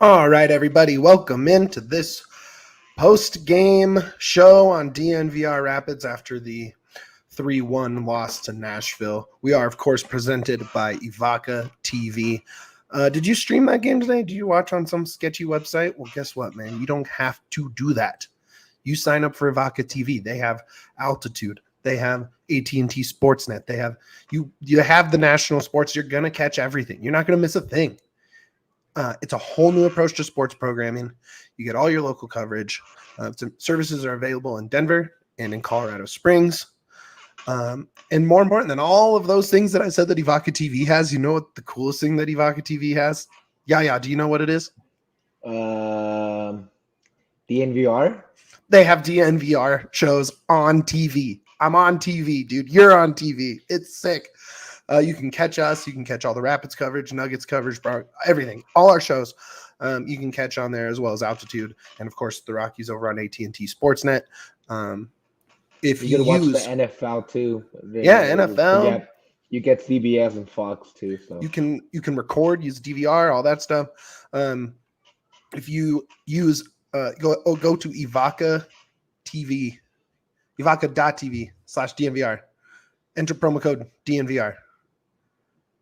All right, everybody, welcome into this post-game show on DNVR Rapids after the 3-1 loss to Nashville. We are, of course, presented by Evoca TV. Did you stream that game today? Did you watch on some sketchy website? Well, guess what, man? You don't have to do that. You sign up for Evoca TV. They have Altitude. They have AT&T Sportsnet. They have you have the national sports. You're going to catch everything. You're not going to miss a thing. It's a whole new approach to sports programming. You get all your local coverage. Services are available in Denver and in Colorado Springs. And more important than all of those things that I said that Evoca TV has, you know what the coolest thing that Evoca TV has? Yeah. Do you know what it is? DNVR? They have DNVR shows on TV. I'm on TV, dude. You're on TV. It's sick. You can catch us. You can catch all the Rapids coverage, Nuggets coverage, everything. All our shows you can catch on there, as well as Altitude. And, of course, the Rockies over on AT&T Sportsnet. If you watch use the NFL, too. NFL. You get CBS and Fox, too. So You can record, use DVR, all that stuff. If you use go to Evoca TV, evoca.tv/DNVR. Enter promo code DNVR.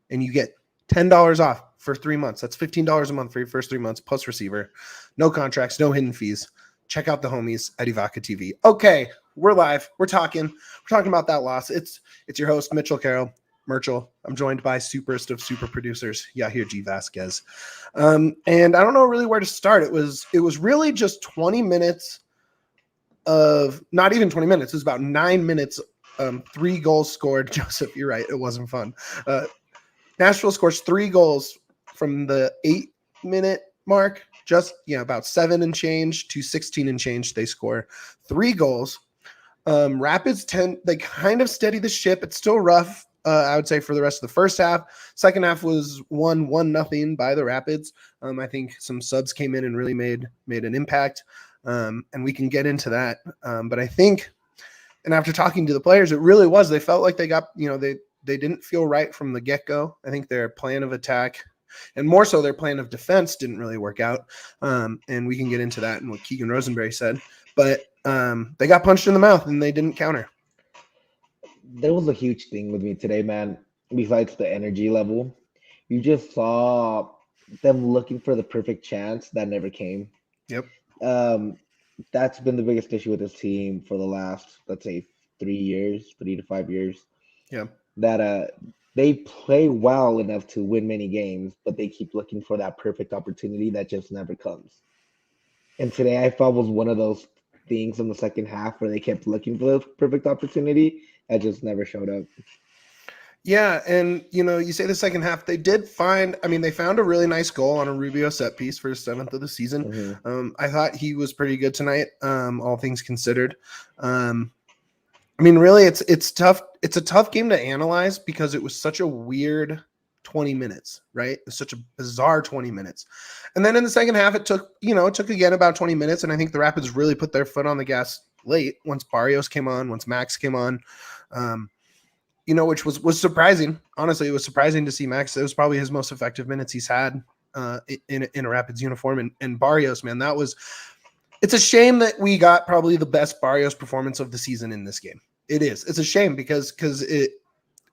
And you get $10 off for 3 months. That's $15 a month for your first 3 months, plus receiver. No contracts, no hidden fees. Check out the homies at Evoca TV. Okay, we're live. We're talking about that loss. It's your host, Mitchell Carroll, Merchel. I'm joined by superest of super producers, Yahir G. Vazquez. And I don't know really where to start. It was really just 20 minutes of, not even 20 minutes. It was about 9 minutes. 3 goals scored. Joseph, you're right. It wasn't fun. Nashville scores 3 goals from the 8-minute mark. Just about 7 and change to 16 and change. They score 3 goals. Rapids they kind of steady the ship. It's still rough, I would say, for the rest of the first half. Second half was 1-0 by the Rapids. I think some subs came in and really made an impact. And we can get into that. But I think, and after talking to the players, it really was, they felt like they got, they didn't feel right from the get-go. I think their plan of attack, and more so their plan of defense, didn't really work out. And we can get into that and what Keegan Rosenberry said. But they got punched in the mouth and they didn't counter. There was a huge thing with me today, man, besides the energy level. You just saw them looking for the perfect chance that never came. Yep. That's been the biggest issue with this team for the last, let's say, 3 to 5 years. Yeah. That they play well enough to win many games, but they keep looking for that perfect opportunity that just never comes. And today I felt was one of those things in the second half where they kept looking for the perfect opportunity that just never showed up. Yeah, and you say the second half, they did find, they found a really nice goal on a Rubio set piece for his 7th of the season. Mm-hmm. I thought he was pretty good tonight, all things considered. Really, it's tough. It's a tough game to analyze because it was such a weird 20 minutes, right? It's such a bizarre 20 minutes. And then in the second half, it took again about 20 minutes, and I think the Rapids really put their foot on the gas late once Barrios came on, once Max came on. Which was surprising. Honestly, it was surprising to see Max. It was probably his most effective minutes he's had in a Rapids uniform. And Barrios, man, it's a shame that we got probably the best Barrios performance of the season in this game. It is. It's a shame because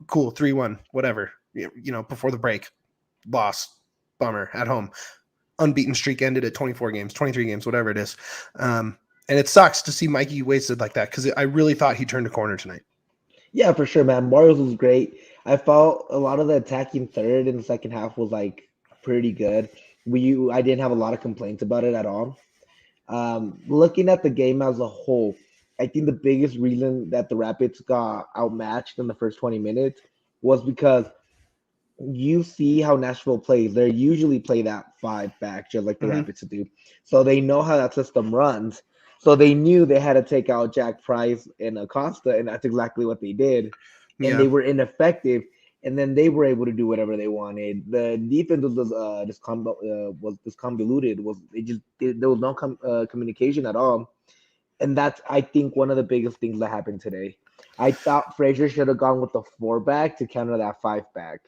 cool, 3-1, whatever. Before the break, loss, bummer, at home. Unbeaten streak ended at 24 games, 23 games, whatever it is. And it sucks to see Mikey wasted like that because I really thought he turned a corner tonight. Yeah, for sure, man. Barrios was great. I felt a lot of the attacking third in the second half was pretty good. I didn't have a lot of complaints about it at all. Looking at the game as a whole, I think the biggest reason that the Rapids got outmatched in the first 20 minutes was because you see how Nashville plays. They usually play that 5 back, just like the Rapids do. So they know how that system runs. So they knew they had to take out Jack Price and Acosta, and that's exactly what they did. And they were ineffective, and then they were able to do whatever they wanted. The defense was disconvoluted. There was no communication at all, and that's, I think, one of the biggest things that happened today. I thought Frazier should have gone with the 4 back to counter that 5 back.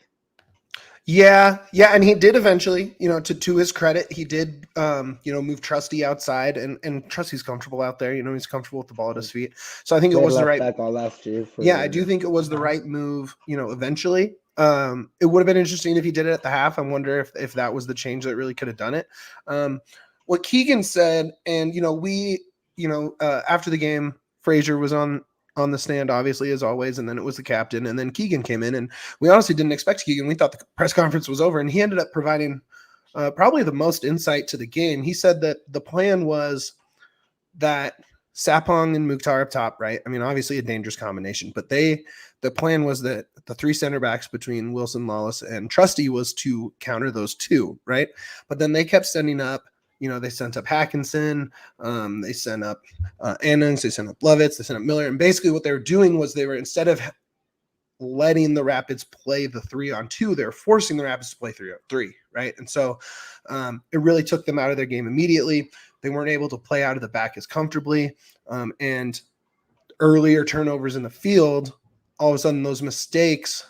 Yeah, and he did eventually, to his credit, he did, move Trusty outside, and Trusty's comfortable out there. He's comfortable with the ball at his feet. So I think it Played was the left right. back all last year. Yeah, I do think it was the right move. Eventually, it would have been interesting if he did it at the half. I wonder if that was the change that really could have done it. What Keegan said, and after the game, Frazier was on the stand, obviously, as always, and then it was the captain, and then Keegan came in, and we honestly didn't expect Keegan. We thought the press conference was over, and he ended up providing probably the most insight to the game. He said that the plan was that Sapong and Muhktar up top, right? I mean, obviously a dangerous combination, but the plan was that the three center backs between Wilson, Lawless, and Trusty was to counter those two, right? But then they kept sending up, they sent up Hackinson, they sent up Annans, they sent up Lovitz, they sent up Miller, and basically what they were doing was they were, instead of letting the Rapids play the 3-on-2, they're forcing the Rapids to play 3-on-3, right? And so it really took them out of their game immediately. They weren't able to play out of the back as comfortably, and earlier turnovers in the field, all of a sudden those mistakes,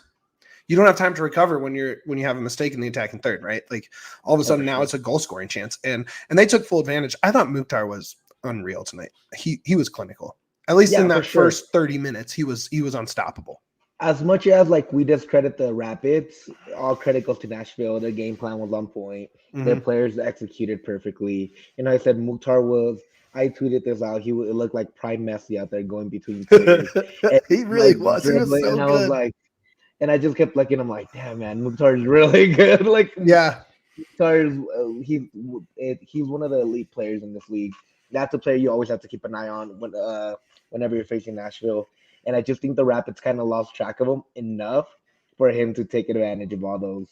you don't have time to recover when you have a mistake in the attacking third, right? Like all of a sudden now it's a goal scoring chance, and they took full advantage. I thought Muhktar was unreal tonight. He was clinical. At least in that first 30 minutes, he was unstoppable. As much as we discredit the Rapids, all credit goes to Nashville. Their game plan was on point. Mm-hmm. Their players executed perfectly. I said Muhktar was. I tweeted this out. It looked like prime Messi out there going between players. He really was. He was so and I good. was like, and I just kept looking. I'm like, damn man, Muhtar is really good. Muhtar is he's one of the elite players in this league. That's a player you always have to keep an eye on whenever you're facing Nashville. And I just think the Rapids kind of lost track of him enough for him to take advantage of all those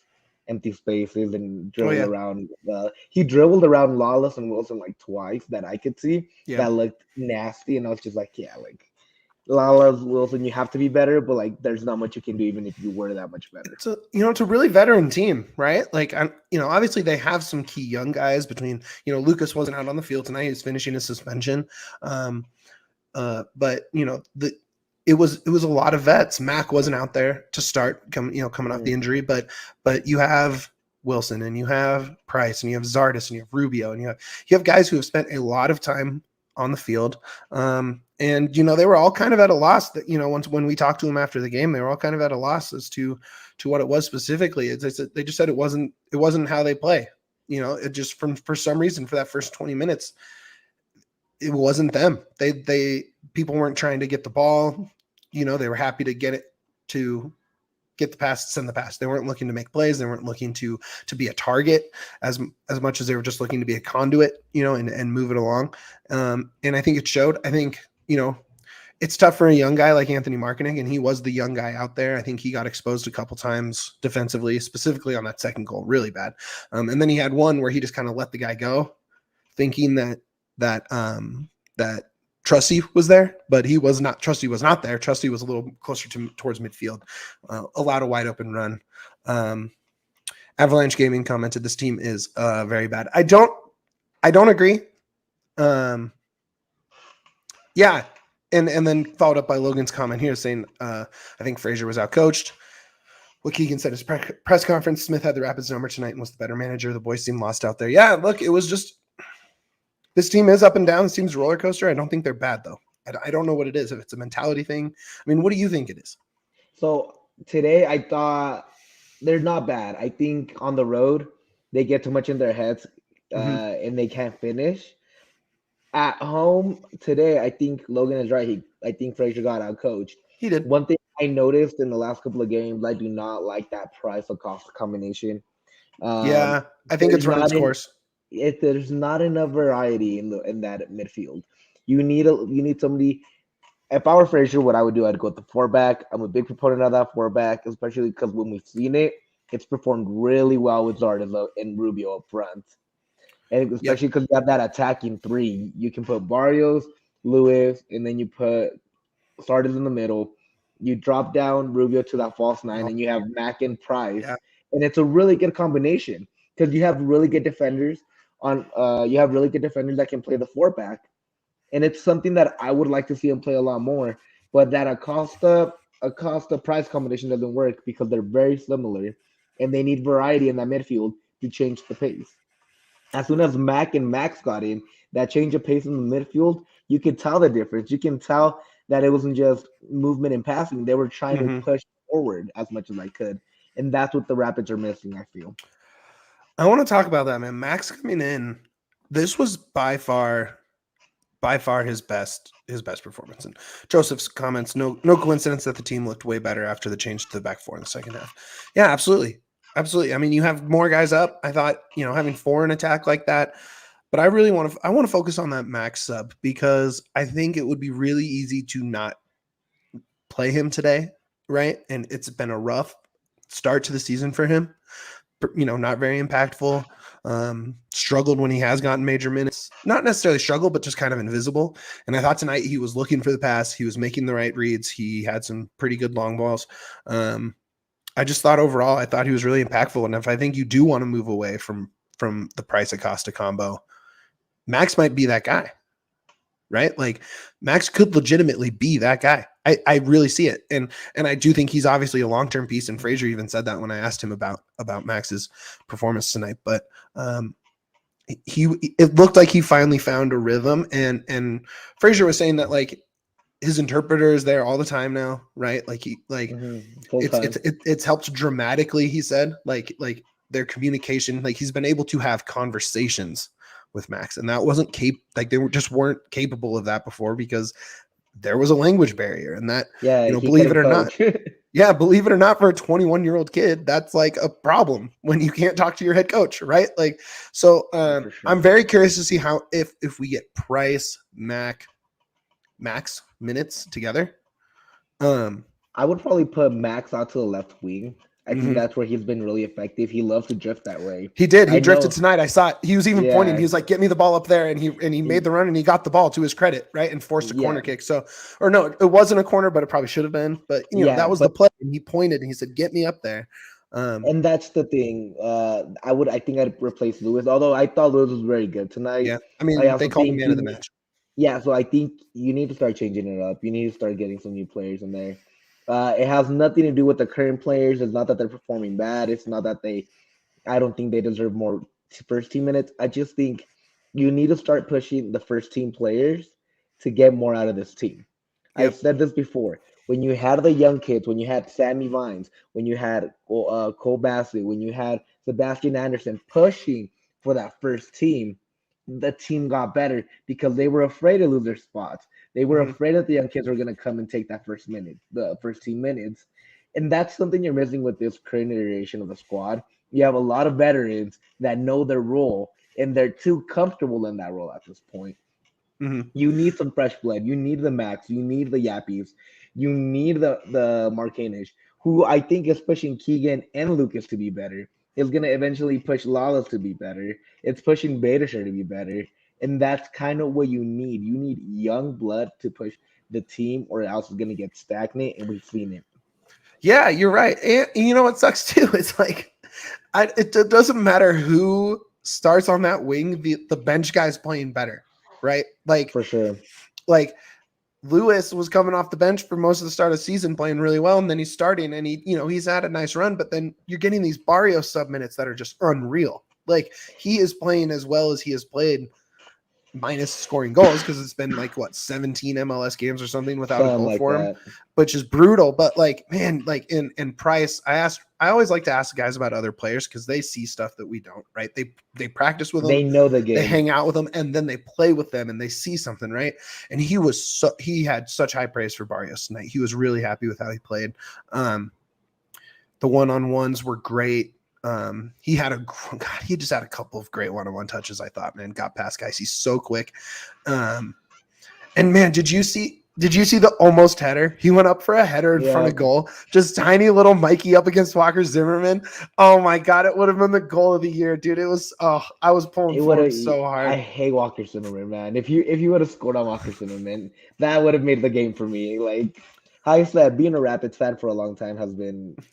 empty spaces and dribble around. He dribbled around Lawless and Wilson twice that I could see. Yeah. That looked nasty. And I was just Lawless, Wilson, you have to be better, but there's not much you can do even if you were that much better. It's a really veteran team, right? Obviously they have some key young guys between, Lucas wasn't out on the field tonight. He's finishing his suspension. But it was a lot of vets. Mac wasn't out there to start, coming off the injury, but you have Wilson and you have Price and you have Zardes and you have Rubio and you have guys who have spent a lot of time on the field. And they were all kind of at a loss that, when we talked to them after the game, they were all kind of at a loss as to what it was specifically. They just said it wasn't how they play. It just for some reason for that first 20 minutes, it wasn't them. People weren't trying to get the ball. They were happy to get the pass, send the pass. They weren't looking to make plays. They weren't looking to be a target as much as they were just looking to be a conduit, and move it along. And I think it showed. I think, it's tough for a young guy like Anthony Marketing, and he was the young guy out there. I think he got exposed a couple times defensively, specifically on that second goal, really bad. And then he had one where he just kind of let the guy go, thinking that Trusty was there, but he was not. Trusty was not there. Trusty was a little closer towards midfield, allowed a wide open run. Avalanche Gaming commented, "This team is very bad." I don't agree. Yeah, and then followed up by Logan's comment here saying, "I think Frazier was outcoached." What Keegan said is press conference: Smith had the Rapids number tonight and was the better manager. The boys seemed lost out there. Yeah, look, it was just. This team is up and down. This team's a roller coaster. I don't think they're bad, though. I don't know what it is. If it's a mentality thing. I mean, what do you think it is? So today I thought they're not bad. I think on the road, they get too much in their heads and they can't finish. At home today, I think Logan is right. I think Frazier got out coached. He did. One thing I noticed in the last couple of games, I do not like that Price-Acosta combination. I think it's run its course. There's not enough variety in that midfield. You need somebody. If I were Frazier, what I would do, I'd go with the 4-back. I'm a big proponent of that 4-back, especially because when we've seen it, it's performed really well with Zardes and Rubio up front. And especially because you have that attacking 3. You can put Barrios, Lewis, and then you put Zardes in the middle. You drop down Rubio to that false 9, and you have Mac and Price. Yeah. And it's a really good combination because you have really good defenders that can play the 4-back. And it's something that I would like to see him play a lot more. But that Acosta Price combination doesn't work because they're very similar. and they need variety in that midfield to change the pace. As soon as Mac and Max got in, that change of pace in the midfield, you could tell the difference. You can tell that it wasn't just movement and passing. They were trying to push forward as much as I could. And that's what the Rapids are missing, I feel. I want to talk about that, man. Max coming in, this was by far his best performance. And Joseph's comments, no coincidence that the team looked way better after the change to the back four in the second half. Yeah, absolutely. Absolutely. I mean, you have more guys up. I thought, having 4 in attack like that, but I really want to focus on that Max sub, because I think it would be really easy to not play him today, right? And it's been a rough start to the season for him. Not very impactful. Struggled when he has gotten major minutes. Not necessarily struggled, but just kind of invisible. And I thought tonight he was looking for the pass. He was making the right reads. He had some pretty good long balls. I just thought overall, I thought he was really impactful. And if I think you do want to move away from the Price Acosta combo, Max might be that guy, right? Like Max could legitimately be that guy. I really see it. And I do think he's obviously a long-term piece. And Fraser even said that when I asked him about Max's performance tonight, but it looked like he finally found a rhythm. And Fraser was saying that like his interpreter is there all the time now, right? Like it's helped dramatically. He said like their communication, like he's been able to have conversations with Max, and that wasn't they weren't capable of that before, because there was a language barrier, and that, believe it or not, believe it or not, for a 21-year-old kid, that's like a problem when you can't talk to your head coach, right? Like, so sure. I'm very curious to see how, if we get Price, Max minutes together. I would probably put Max out to the left wing. I think that's where he's been really effective. He loves to drift that way. He did. He drifted tonight. I saw it. He was even pointing. He was like, "Get me the ball up there," and he made the run, and he got the ball, to his credit, right, and forced a corner kick. So, or no, it wasn't a corner, but it probably should have been. But that was the play, and he pointed and he said, "Get me up there." And that's the thing. I think I'd replace Lewis, although I thought Lewis was very good tonight. Yeah, I mean, they called him man of the match. Yeah, so I think you need to start changing it up. You need to start getting some new players in there. It has nothing to do with the current players. It's not that they're performing bad. It's not that I don't think they deserve more first team minutes. I just think you need to start pushing the first team players to get more out of this team. Yep. I've said this before. When you had the young kids, when you had Sammy Vines, when you had Cole Bassett, when you had Sebastian Anderson pushing for that first team, the team got better because they were afraid to lose their spots. They were afraid that the young kids were going to come and take that the first team minutes. And that's something you're missing with this current iteration of the squad. You have a lot of veterans that know their role, and they're too comfortable in that role at this point. You need some fresh blood. You need the Max. You need the Yappies. You need the Marquinhos, who I think is pushing Keegan and Lucas to be better. It's going to eventually push Lawless to be better. It's pushing Badisher to be better. And that's kind of what you need. You need young blood to push the team, or else it's going to get stagnant, and we've seen it. Yeah, you're right. And you know what sucks too? It's like it doesn't matter who starts on that wing. The bench guy's playing better, right? Like, for sure. Like Lewis was coming off the bench for most of the start of the season, playing really well, and then he's starting, and he's had a nice run. But then you're getting these Barrios sub minutes that are just unreal. Like, he is playing as well as he has played, minus scoring goals, because it's been like 17 MLS games or something without a goal for him, which is brutal. But like, man, like in Price, I always like to ask the guys about other players, because they see stuff that we don't, right? They practice with them, they know the game, they hang out with them, and then they play with them, and they see something, right? And he had such high praise for Barrios tonight. He was really happy with how he played. The one-on-ones were great. He just had a couple of great one-on-one touches, I thought, man. Got past guys. He's so quick. And man, did you see the almost header? He went up for a header in front of goal. Just tiny little Mikey up against Walker Zimmerman. Oh my God, it would have been the goal of the year, dude. It was, I was pulling for him so hard. I hate Walker Zimmerman, man. If you would have scored on Walker Zimmerman, that would have made the game for me. Like I said, being a Rapids fan for a long time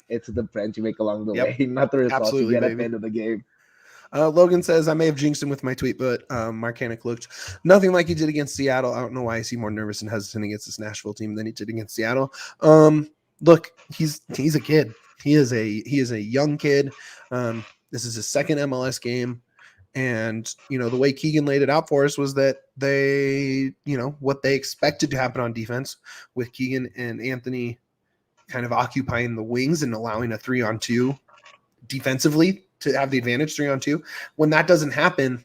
it's the friends you make along the way, not the results you get at the end of the game. Logan says, I may have jinxed him with my tweet, but Marcanic looked nothing like he did against Seattle. I don't know why I see more nervous and hesitant against this Nashville team than he did against Seattle. look, he's a kid. He is a young kid. This is his second MLS game. And, the way Keegan laid it out for us was that they, what they expected to happen on defense with Keegan and Anthony kind of occupying the wings and allowing a 3-on-2 defensively to have the advantage 3-on-2. When that doesn't happen,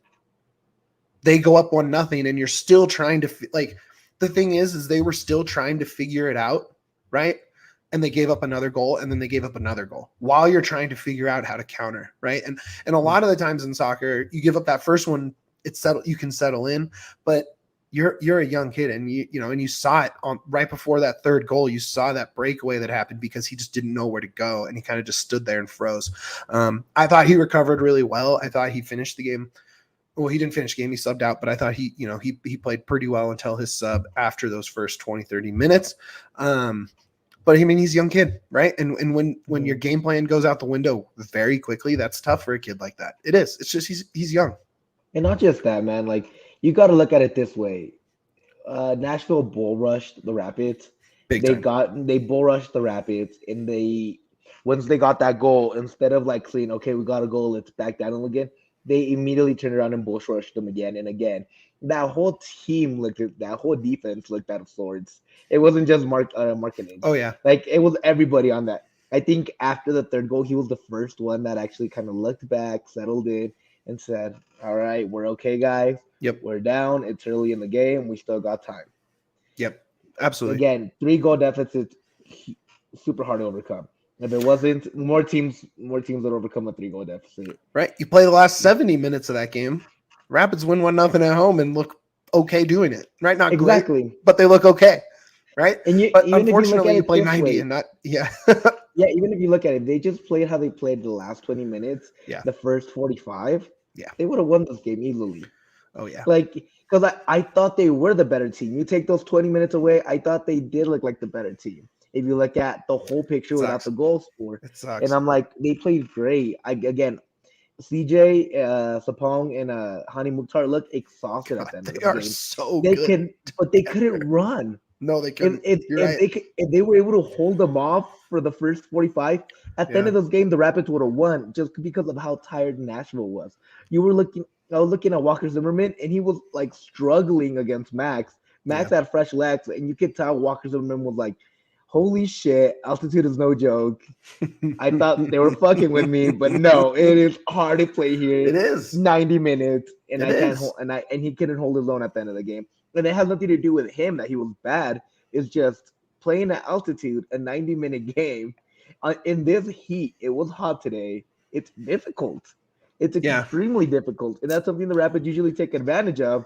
they go up 1-0 and you're still trying to the thing is they were still trying to figure it out. Right. And they gave up another goal, and then they gave up another goal while you're trying to figure out how to counter. Right. And a lot of the times in soccer, you give up that first one, it's settled, you can settle in, but you're a young kid, and you saw it on right before that third goal. You saw that breakaway that happened because he just didn't know where to go, and he kind of just stood there and froze. I thought he recovered really well. I thought he finished the game. Well, he didn't finish the game. He subbed out, but I thought he played pretty well until his sub after those first 20, 30 minutes. But I mean, he's a young kid, right? And when your game plan goes out the window very quickly, that's tough for a kid like that. It is. It's just he's young. And not just that, man. Like, you got to look at it this way. Nashville bull rushed the Rapids. They bull rushed the Rapids, and once they got that goal, instead of like saying, okay, we got a goal, let's back down again, they immediately turned around and bull rushed them again and again. That whole team that whole defense looked out of sorts. It wasn't just marketing. Oh yeah, like it was everybody on that. I think after the third goal, he was the first one that actually kind of looked back, settled in, and said, all right, we're okay, guys. Yep. We're down. It's early in the game. We still got time. Yep. Absolutely. Again, 3-goal deficit, super hard to overcome. If it wasn't, more teams would overcome a 3-goal deficit. Right. You play the last 70 minutes of that game. Rapids win 1-0 at home and look okay doing it. Right. Not exactly. Great, but they look okay. Right. And but unfortunately, you play 90 and not. Yeah. Yeah. Even if you look at it, they just played how they played the last 20 minutes. Yeah. The first 45. Yeah. They would have won this game easily. Oh, yeah. Like, because I thought they were the better team. You take those 20 minutes away, I thought they did look like the better team. If you look at the whole picture without the goal score. It sucks. And I'm like, they played great. Again, CJ Sapong and Hany Muhktar looked exhausted at the end of the game. They are so good. But they couldn't run. No, they couldn't. If they were able to hold them off for the first 45, at the end of this game, the Rapids would have won just because of how tired Nashville was. I was looking at Walker Zimmerman, and he was like struggling against Max. Max had fresh legs, and you could tell Walker Zimmerman was like, holy shit, altitude is no joke. I thought they were fucking with me, but no, it is hard to play here. It is 90 minutes, and he couldn't hold his own at the end of the game. And it has nothing to do with him that he was bad. It's just playing at altitude, a 90-minute game. In this heat, it was hot today. It's difficult. It's extremely difficult. And that's something the Rapids usually take advantage of.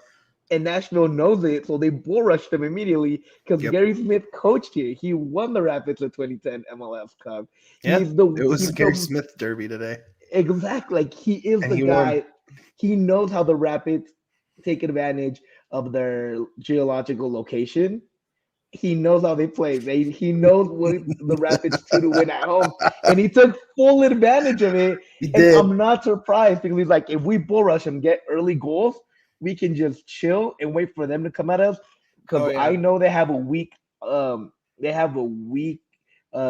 And Nashville knows it, so they bull rushed them immediately because Gary Smith coached here. He won the Rapids the 2010 MLS Cup. Yeah, it was Gary Smith derby today. Exactly. Like, he is the guy. Won. He knows how the Rapids take advantage of their geological location. He knows how they play. He knows what the Rapids do to win at home. And he took full advantage of it. He did. I'm not surprised because he's like, if we bull rush and get early goals, we can just chill and wait for them to come at us. Because I know they have a weak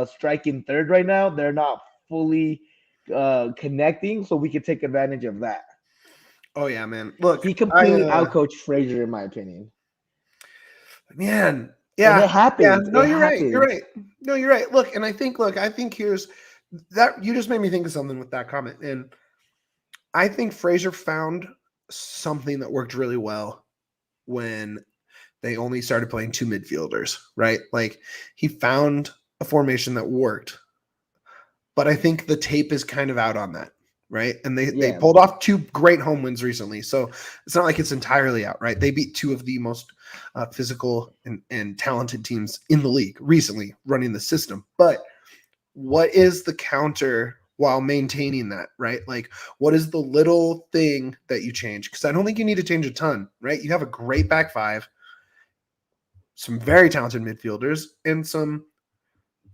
striking third right now. They're not fully connecting, so we can take advantage of that. Oh yeah, man. Look, he completely outcoached Fraser, in my opinion. Man. Yeah, and it happened. Yeah. No, you're right. You're right. No, you're right. Look, and I think here's that you just made me think of something with that comment. And I think Fraser found something that worked really well when they only started playing 2 midfielders, right? Like, he found a formation that worked. But I think the tape is kind of out on that, right? And they pulled off 2 great home wins recently. So it's not like it's entirely out, right? They beat 2 of the most physical and talented teams in the league recently running the system. But what is the counter while maintaining that, right? Like, what is the little thing that you change? Because I don't think you need to change a ton, right? You have a great back 5, some very talented midfielders, and some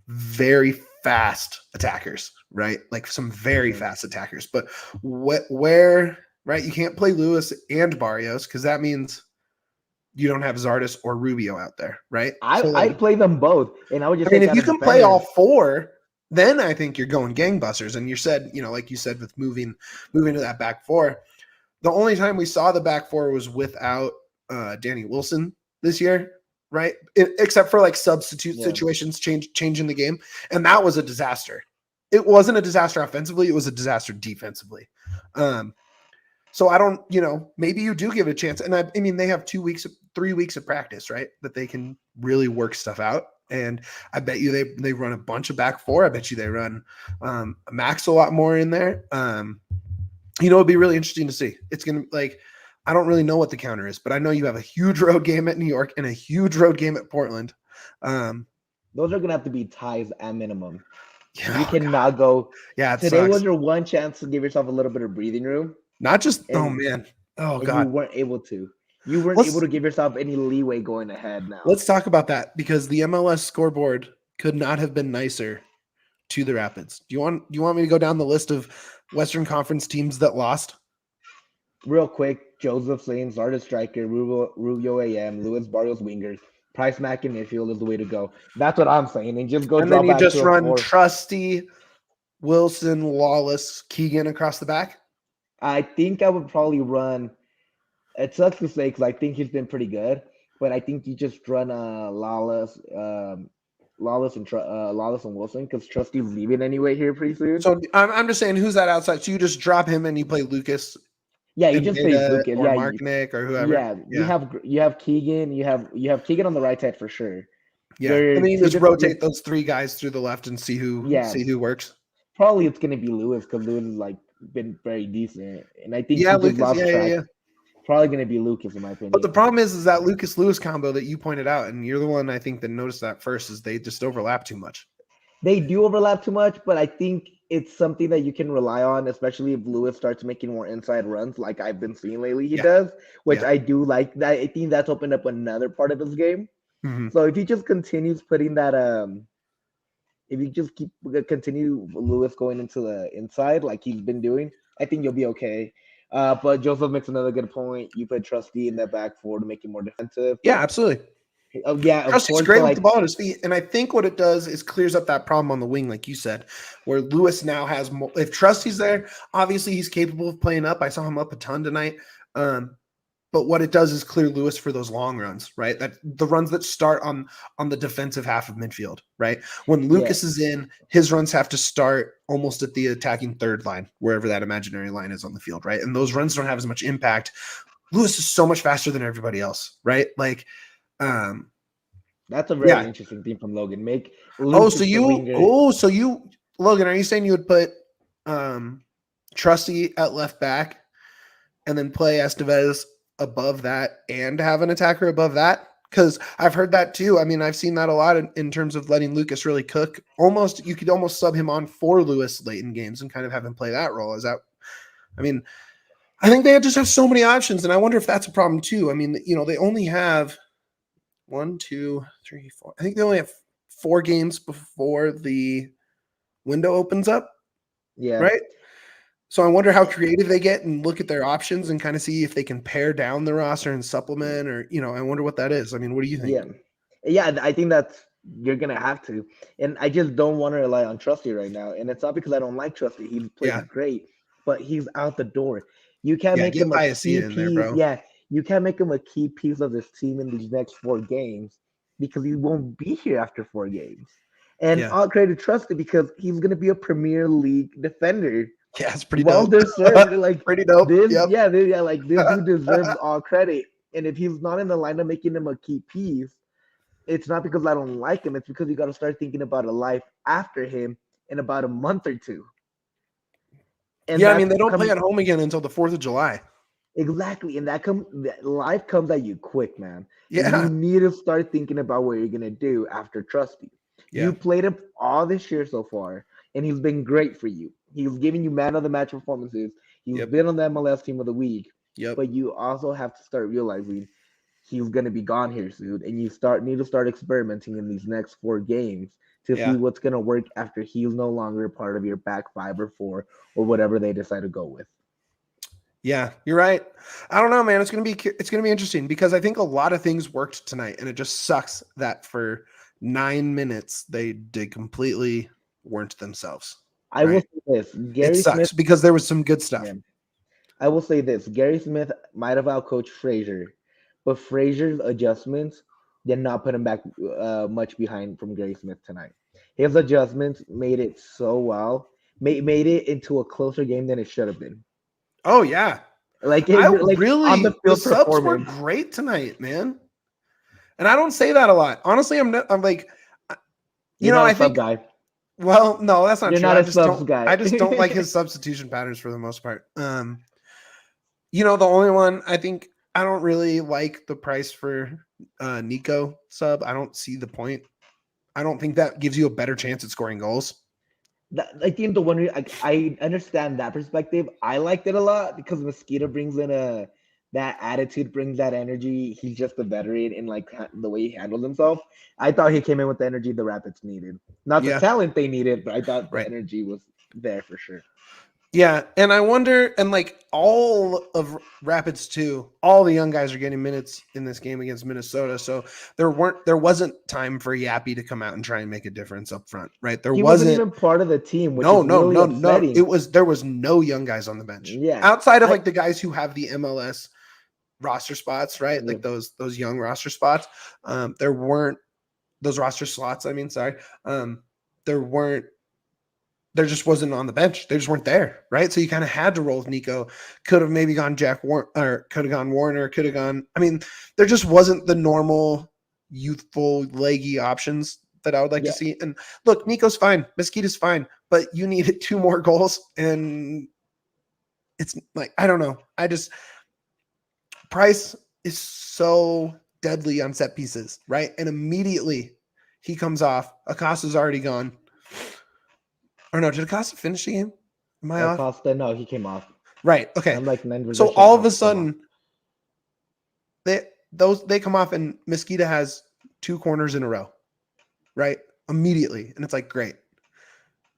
very fast attackers, right? Like, some very fast attackers. But where, right? You can't play Lewis and Barrios because that means you don't have Zardes or Rubio out there, right? I'd play them both, and I would just. I mean, if you can play all four, then I think you're going gangbusters. And you said, like you said, with moving to that back four, the only time we saw the back four was without Danny Wilson this year, right? Except for like substitute situations changing the game, and that was a disaster. It wasn't a disaster offensively; it was a disaster defensively. So I don't, maybe you do give it a chance. And I mean, they have 3 weeks of practice, right? That they can really work stuff out. And I bet you they run a bunch of back four. I bet you they run Max a lot more in there. It'd be really interesting to see. It's going to I don't really know what the counter is, but I know you have a huge road game at New York and a huge road game at Portland. Those are going to have to be ties at minimum. Yeah, you cannot go. Yeah, today was your one chance to give yourself a little bit of breathing room. Not just God. You weren't able to. You weren't able to give yourself any leeway going ahead now. Let's talk about that because the MLS scoreboard could not have been nicer to the Rapids. Do you want me to go down the list of Western Conference teams that lost? Real quick, Joseph Slane, Zardes striker, Rubio AM, Luis Barrios wingers, Price Mack in midfield is the way to go. That's what I'm saying. And just go. And then you just run Trusty, Wilson, Lawless, Keegan across the back. I think I would probably run. It sucks to say because I think he's been pretty good, but I think you just run Lawless and Wilson because Trusty's leaving anyway here pretty soon. So I'm just saying, who's that outside? So you just drop him and you play Lucas. Yeah, you just play Lucas. Or Marknick or whoever. Yeah, you have Keegan. You have Keegan on the right side for sure. Yeah, and then you just rotate those three guys through the left and see who works. Probably it's gonna be Lewis because Lewis is been very decent, and I think Lucas. Probably gonna be Lucas in my opinion. But the problem is that Lucas Lewis combo that you pointed out, and you're the one I think that noticed that first, is they just overlap too much. They do overlap too much, but I think it's something that you can rely on, especially if Lewis starts making more inside runs like I've been seeing lately. He does, which I do like. That I think that's opened up another part of his game. Mm-hmm. So if he just continues putting that, if you just continue Lewis going into the inside like he's been doing, I think you'll be okay. But Joseph makes another good point. You put Trusty in that back four to make it more defensive. Yeah, absolutely. Trusty's great with the ball at his feet, and I think what it does is clears up that problem on the wing, like you said, where Lewis now has more. If Trusty's there, obviously he's capable of playing up. I saw him up a ton tonight. But what it does is clear Lewis for those long runs, right? That the runs that start on the defensive half of midfield, right? When Lucas is in, his runs have to start almost at the attacking third line, wherever that imaginary line is on the field, right? And those runs don't have as much impact. Lewis is so much faster than everybody else, right? That's a very interesting thing from Logan. Logan, are you saying you would put Trusty at left back and then play Estevez above that and have an attacker above that? Because I've heard that too. I mean, I've seen that a lot in terms of letting Lucas really cook. You could almost sub him on for Lewis late in games and kind of have him play that role. I think they just have so many options, and I wonder if that's a problem too. I mean, they only have 1, 2, 3, 4. I think they only have 4 games before the window opens up. Yeah. Right? So I wonder how creative they get and look at their options and kind of see if they can pare down the roster and supplement, or, I wonder what that is. I mean, what do you think? Yeah, I think you're going to have to. And I just don't want to rely on Trusty right now. And it's not because I don't like Trusty. He plays great, but he's out the door. You can't make him a key piece. You can't make him a key piece of this team in these next 4 games because he won't be here after 4 games. And all credit to Trusty because he's going to be a Premier League defender. Yeah, it's pretty well deserved. Pretty dope. This dude deserves all credit. And if he's not in the lineup making him a key piece, it's not because I don't like him. It's because you got to start thinking about a life after him in about a month or 2. And they don't play at home again until the 4th of July. Exactly. And that life comes at you quick, man. Yeah. And you need to start thinking about what you're gonna do after Trusty. Yeah. You played him all this year so far, and he's been great for you. He's giving you man of the match performances. He's been on the MLS team of the week. Yep. But you also have to start realizing he's gonna be gone here soon, and you need to start experimenting in these next 4 games to see what's gonna work after he's no longer part of your back 5 or 4 or whatever they decide to go with. Yeah, you're right. I don't know, man. It's gonna be interesting because I think a lot of things worked tonight, and it just sucks that for 9 minutes they completely weren't themselves. I will Right? say this: It Gary Smith. sucks because there was some good stuff. Yeah, I will say this: Gary Smith might have outcoached Frazier, but Frazier's adjustments did not put him back much behind from Gary Smith tonight. His adjustments made it so well, made it into a closer game than it should have been. Oh yeah, Like on the the field subs were performance. great tonight, man. And I don't say that a lot. Honestly, I'm like, You're not I a sub think. guy. Well, no, that's not You're true. not a subs guy. I just don't like his substitution patterns for the most part. The only one I think I don't really like the price for Nico sub. I don't see the point. I don't think that gives you a better chance at scoring goals. I think the one I understand that perspective. I liked it a lot because Mosquito brings in that attitude, brings that energy. He's just a veteran in like the way he handles himself. I thought he came in with the energy the Rapids needed, not the Yeah, talent they needed, but I thought the right. energy was there for sure. Yeah, and I wonder, and like all of Rapids too, all the young guys are getting minutes in this game against Minnesota. So there wasn't time for Yappy to come out and try and make a difference up front, right? There He wasn't wasn't. even part of the team, which No, is no, really no, no. upsetting. There was no young guys on the bench. Yeah, Outside of like the guys who have the MLS roster spots, right? Yeah. Like those young roster spots. There weren't those roster slots. I mean, sorry. There just wasn't on the bench. They just weren't there, right? So you kind of had to roll with Nico. Could have maybe gone or could have gone Warner. Could have gone. I mean, there just wasn't the normal youthful leggy options that I would like to see. And look, Nico's fine, Mosquito's fine, but you needed 2 more goals, and it's like I don't know. Price is so deadly on set pieces, right? And immediately he comes off. Acosta's already gone. Or no, did Acosta finish the game? Am I off? Acosta, no, he came off. Right. Okay. I'm like so all of a sudden, they come off, and Mosquito has 2 corners in a row, right? Immediately, and it's like great.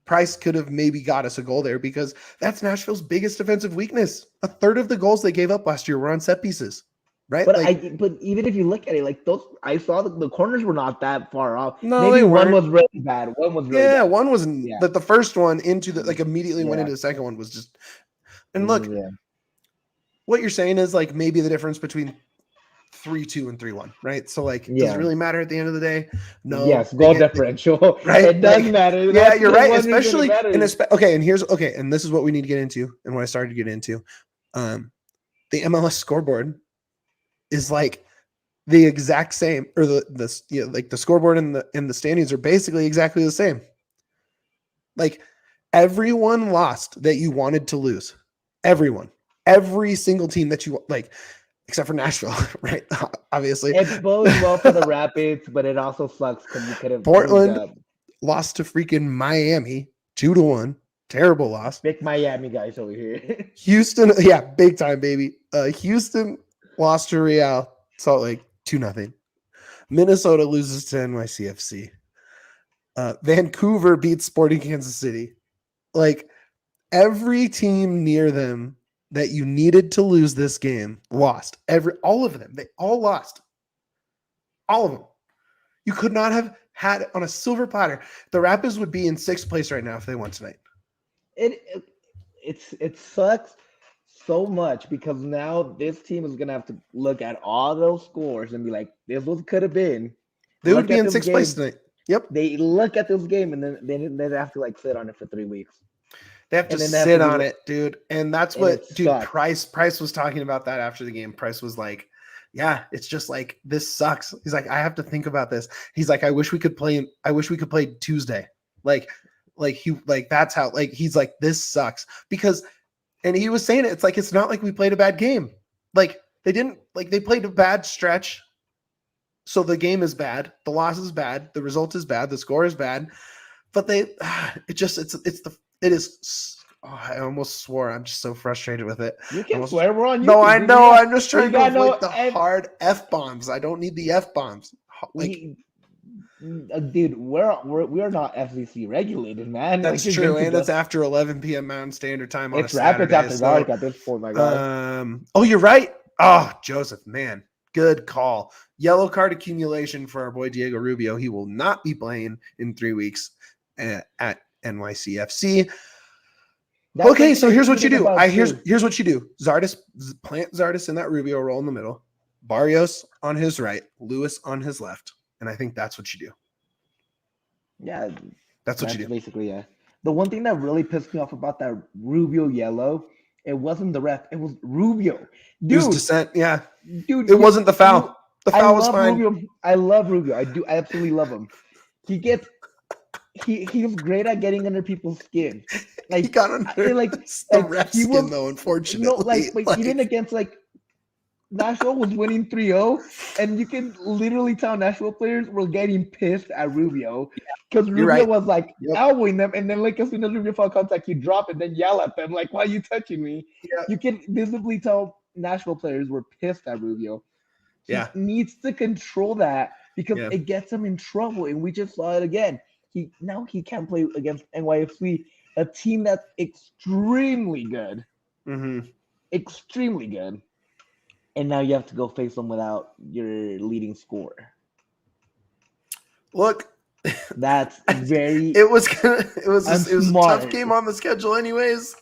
Price could have maybe got us a goal there because that's Nashville's biggest defensive weakness. A third of the goals they gave up last year were on set pieces, right? But but even if you look at it, like those, I saw the corners were not that far off. No, maybe they weren't. One was really bad. One was really bad. One was the first one into the immediately went Yeah. into the second one was just. And look, Yeah. what you're saying is like maybe the difference between 3-2 and 3-1, right? So like, does it really matter at the end of the day? No. Yes, goal differential. Right? It does matter. Yeah, That's you're the right. one Especially reason it matters. and this is what we need to get into, and what I started to get into. The MLS scoreboard is like the exact same, or the scoreboard and the standings are basically exactly the same. Like everyone lost that you wanted to lose. Everyone. Every single team that you like, except for Nashville, right? Obviously. It bodes well for the Rapids, but it also sucks because you could have Portland lost to freaking Miami 2-1. Terrible loss. Big Miami guys over here. Houston, yeah, big time, baby. Houston lost to Real Salt Lake 2-0. Minnesota loses to NYCFC. Vancouver beats Sporting Kansas City. Like every team near them that you needed to lose this game lost. All of them. They all lost. All of them. You could not have had it on a silver platter. The Rapids would be in 6th place right now if they won tonight. It sucks so much because now this team is gonna have to look at all those scores and be like, this was could have been. They would be in 6th place tonight. Yep. They look at this game and then they have to like sit on it for 3 weeks. They have to sit on it, dude. And that's what, dude, Price was talking about that after the game. Price was like, yeah, it's just like, this sucks. He's like, I have to think about this. He's like, I wish we could play Tuesday. That's how, like, he's like, this sucks because, and he was saying it's like, it's not like we played a bad game. Like they played a bad stretch. So the game is bad. The loss is bad. The result is bad. The score is bad, but I almost swore. I'm just so frustrated with it. You can swear. We're on YouTube. No, I know. I'm just trying to avoid the hard F-bombs. I don't need the F-bombs. Dude, we're not FCC regulated, man. That's Like, true, and it's after 11 p.m. Mountain Standard Time on it's a Rapids Saturday. after dark at this point, my God. Oh, you're right. Oh, Joseph, man, good call. Yellow card accumulation for our boy Diego Rubio. He will not be playing in 3 weeks at NYCFC. That's Okay, so something here's to what you think do. about, Here's what you do. Plant Zardes in that Rubio role in the middle. Barrios on his right, Lewis on his left, and I think that's what you do. Yeah, That's what you do. Basically, yeah. The one thing that really pissed me off about that Rubio yellow, it wasn't the ref, it was Rubio. It was Dude, dissent. Yeah, dude, it wasn't the foul. The foul was fine. Rubio. I love Rubio. I absolutely love him. He was great at getting under people's skin. Like he got under the ref skin, though, unfortunately. No, like even against Nashville was winning 3-0, and you can literally tell Nashville players were getting pissed at Rubio because Rubio was like elbowing them, and then like as soon as Rubio felt contact, you drop and then yell at them like, "Why are you touching me?" Yep. You can visibly tell Nashville players were pissed at Rubio. He needs to control that because it gets him in trouble, and we just saw it again. Now he can't play against NYFC, a team that's extremely good, extremely good. And now you have to go face them without your leading scorer. Look, that's very. It was a tough game on the schedule, anyways.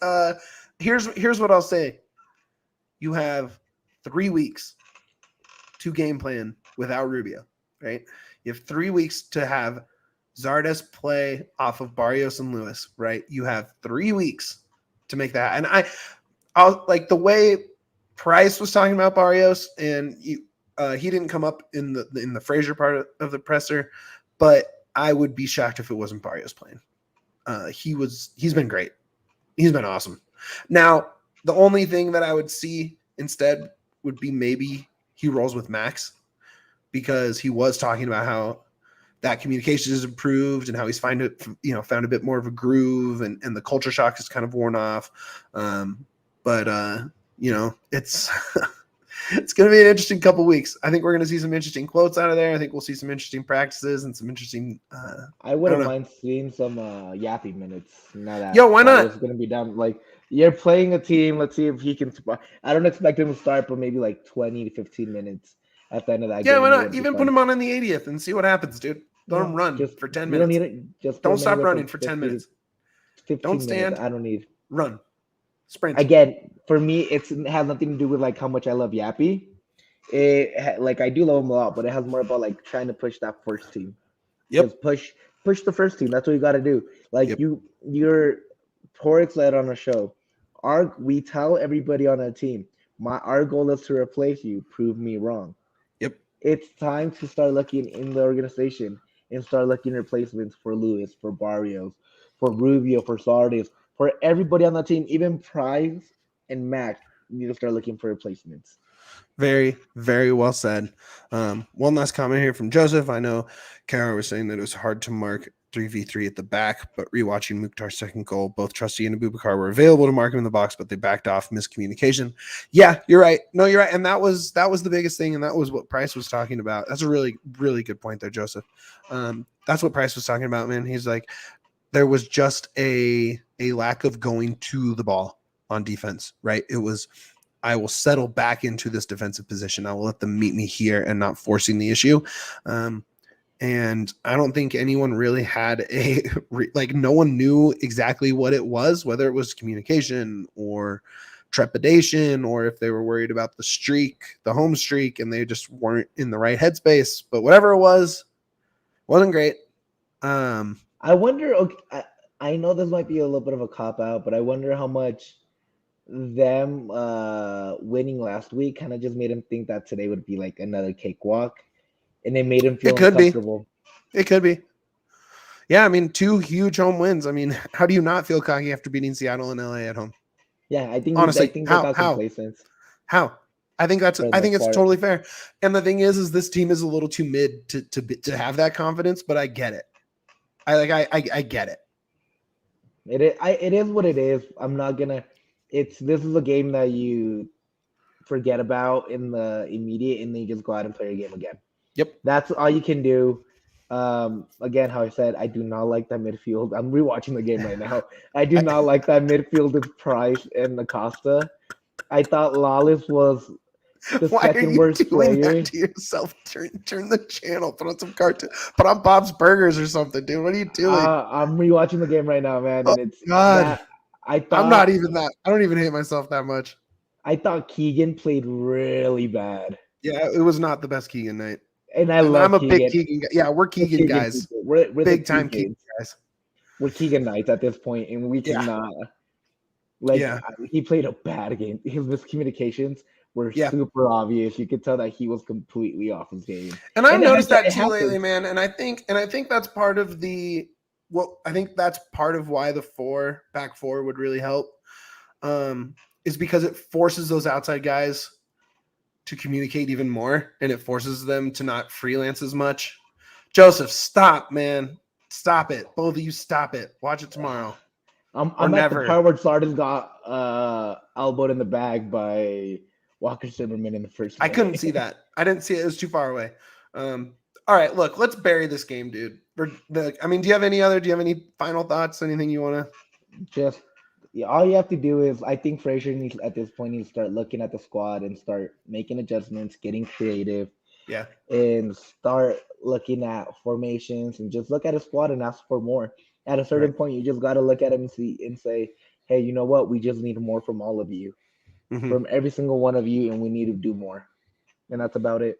Here's what I'll say: you have 3 weeks to game plan without Rubio, right? You have 3 weeks to have Zardes play off of Barrios and Lewis, right? You have 3 weeks to make that, and I'll like the way Price was talking about Barrios, and he didn't come up in the Frazier part of the presser, but I would be shocked if it wasn't Barrios playing. He's been great. He's been awesome. Now, the only thing that I would see instead would be maybe he rolls with Max, because he was talking about how that communication has improved and how he's found a bit more of a groove, and the culture shock is kind of worn off. It's it's going to be an interesting couple weeks. I think we're going to see some interesting quotes out of there. I think we'll see some interesting practices and some interesting. I wouldn't mind seeing some Yappy minutes now that. Why not? It's going to be down. Like, you're playing a team. Let's see if he can. I don't expect him to start, but maybe like 20 to 15 minutes at the end of that game. Yeah, why not? Even put him on in the 80th and see what happens, dude. Let him run for 10 minutes. You don't need it. Just don't stop running for 10 minutes. 15 don't stand. Minutes. I don't need. Run. Sprint. Again, for me, it has nothing to do with like how much I love Yappy. I do love him a lot, but it has more about like trying to push that first team. Yep. Just push the first team. That's what you got to do. Like you're Torix led on a show. We tell everybody on our team, our goal is to replace you. Prove me wrong. Yep. It's time to start looking in the organization and start looking replacements for Lewis, for Barrios, for Rubio, for Zardes, for everybody on the team, even Price and Max. You need to start looking for replacements. Very, very well said. One last comment here from Joseph. I know Carroll was saying that it was hard to mark 3v3 at the back, but rewatching Mukhtar's second goal, both Trusty and Abubakar were available to mark him in the box, but they backed off. Miscommunication. Yeah, you're right. No, you're right. And that was the biggest thing, and that was what Price was talking about. That's a really, really good point there, Joseph. That's what Price was talking about, man. He's like, there was just a lack of going to the ball on defense, right? It was, I will settle back into this defensive position. I will let them meet me here and not forcing the issue. And I don't think anyone really had no one knew exactly what it was, whether it was communication or trepidation, or if they were worried about the home streak, and they just weren't in the right headspace. But whatever it was, wasn't great. I wonder, I know this might be a little bit of a cop-out, but I wonder how much them winning last week kind of just made him think that today would be like another cakewalk, and it made him feel uncomfortable. It could be. Yeah, I mean, 2 huge home wins. I mean, how do you not feel cocky after beating Seattle and LA at home? Yeah, I think honestly, how? I think it's totally fair. And the thing is this team is a little too mid to have that confidence, but I get it. I get it. It is what it is. I'm not gonna. This is a game that you forget about in the immediate, and then you just go out and play your game again. Yep. That's all you can do. Again, how I said, I do not like that midfield. I'm rewatching the game right now. I do not like that midfield with Price and Acosta. I thought Lawless was the Why are second you worst doing player. that to yourself? Turn the channel. Put on some cartoon. Put on Bob's Burgers or something, dude. What are you doing? I'm rewatching the game right now, man, Oh and it's God, that I I'm not thought even that. I don't even hate myself that much. I thought Keegan played really bad, Yeah, it was not the best Keegan night. and I And I'm love a big Keegan. Keegan guy. Yeah, we're We're Keegan guys. people. We're the Big time Keegan Keegans. guys. We're Keegan Knights at this point, and we Yeah. cannot. Like Yeah. he played a bad game. His miscommunications were Yeah. super obvious. You could tell that he was completely off his game. And I've noticed that it too lately, happens. man. And I think that's part of the I think that's part of why the back four would really help. Is because it forces those outside guys to communicate even more, and it forces them to not freelance as much. Joseph, stop, man. Stop it. Both of you stop it. Watch it tomorrow. I'm at the part where Sardis got elbowed in the bag by Walker Zimmerman in the first. I couldn't see that. I didn't see it. It was too far away. All right, look, let's bury this game, dude. Do you have any final thoughts? Anything you want to? Just all you have to do is, I think Frazier needs at this point needs to start looking at the squad and start making adjustments, getting creative. Yeah. And start looking at formations and just look at a squad and ask for more. At a certain point, you just got to look at him and say, hey, you know what? We just need more from all of you, from every single one of you, and we need to do more. And that's about it.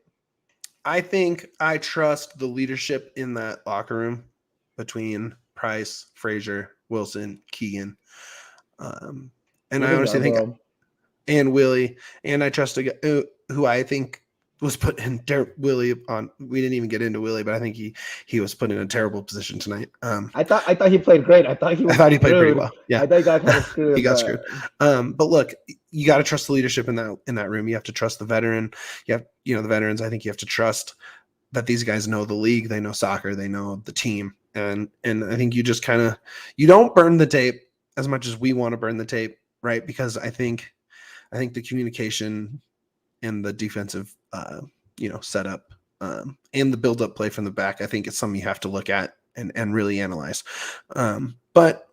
I think I trust the leadership in that locker room between Price, Frazier, Wilson, Keegan. And I honestly think, and Willie, and I trust who I think was put in Willie on. We didn't even get into Willie, but I think he was put in a terrible position tonight. I thought he played great. I thought he played pretty well. Yeah, I thought he got kind of screwed. He got screwed. But look, you got to trust the leadership in that room. You have to trust the veteran. You have the veterans. I think you have to trust that these guys know the league. They know soccer. They know the team. And I think you just you don't burn the tape as much as we want to burn the tape, right? Because I think the communication and the defensive, setup and the build-up play from the back, I think it's something you have to look at and really analyze. But,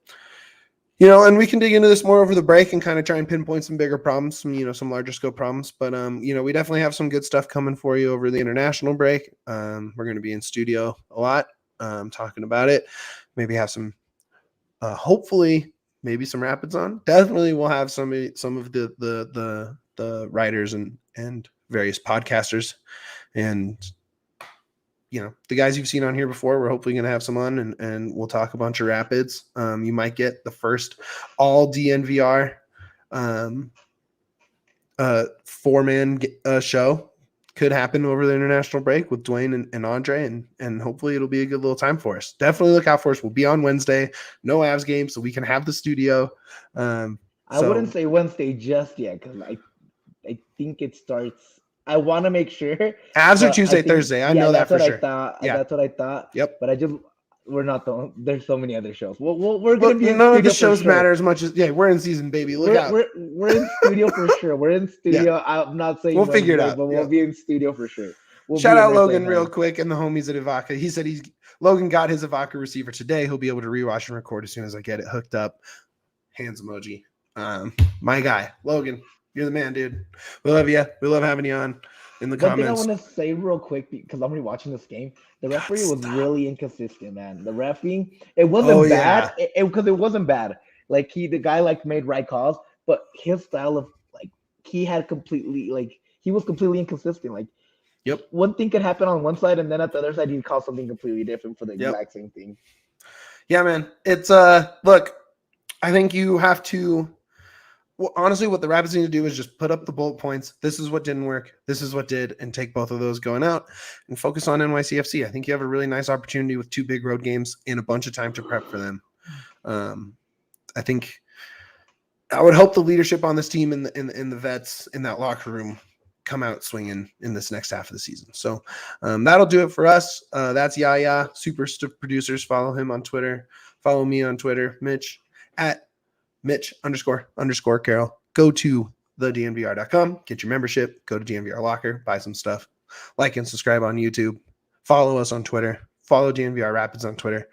and we can dig into this more over the break and kind of try and pinpoint some bigger problems, some larger scope problems. But, we definitely have some good stuff coming for you over the international break. We're going to be in studio a lot talking about it. Maybe have some, hopefully, maybe some Rapids on. Definitely we'll have some of the writers and various podcasters and the guys you've seen on here before. We're hopefully going to have some on and we'll talk a bunch of Rapids. You might get the first all DNVR 4-man show. Could happen over the international break with Dwayne and Andre, and hopefully it'll be a good little time for us. Definitely look out for us. We'll be on Wednesday. No Avs game, so we can have the studio. I wouldn't say Wednesday just yet because I think it starts. I want to make sure. Avs are Tuesday, Thursday. I know that for sure. That's what I thought. Yep. But we're not there's so many other shows. We're going to be in none studio of the shows for sure. matter as much as we're in season, baby. Look out. We're in studio for sure. We're in studio. Yeah. I'm not saying we'll figure it out, but we'll be in studio for sure. Shout out Logan real quick and the homies at Ivaca. He said Logan got his Ivaca receiver today. He'll be able to rewatch and record as soon as I get it hooked up. Hands emoji. My guy, Logan, you're the man, dude. We love you. We love having you on in the comments. One thing I want to say real quick, because I'm rewatching this game, the referee was really inconsistent, man. The referee, it wasn't bad. Because it wasn't bad. Like the guy made right calls, but his style of he had completely he was completely inconsistent. Yep. One thing could happen on one side, and then at the other side, he'd call something completely different for the exact same thing. Yeah, man. It's look, I think you have to. Well, honestly, what the Rapids need to do is just put up the bullet points. This is what didn't work. This is what did, and take both of those going out and focus on NYCFC. I think you have a really nice opportunity with 2 big road games and a bunch of time to prep for them. I think I would hope the leadership on this team and the vets in that locker room come out swinging in this next half of the season. So that'll do it for us. That's Yahya, Super Producers. Follow him on Twitter. Follow me on Twitter, Mitch at Mitch_Carroll. Go to thednvr.com, get your membership, go to DNVR Locker, buy some stuff, like and subscribe on YouTube, follow us on Twitter, Follow DNVR Rapids on Twitter.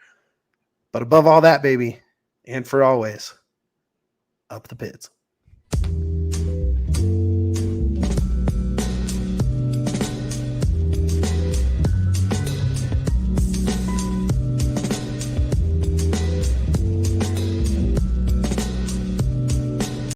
But above all that, baby, and for always, up the pits.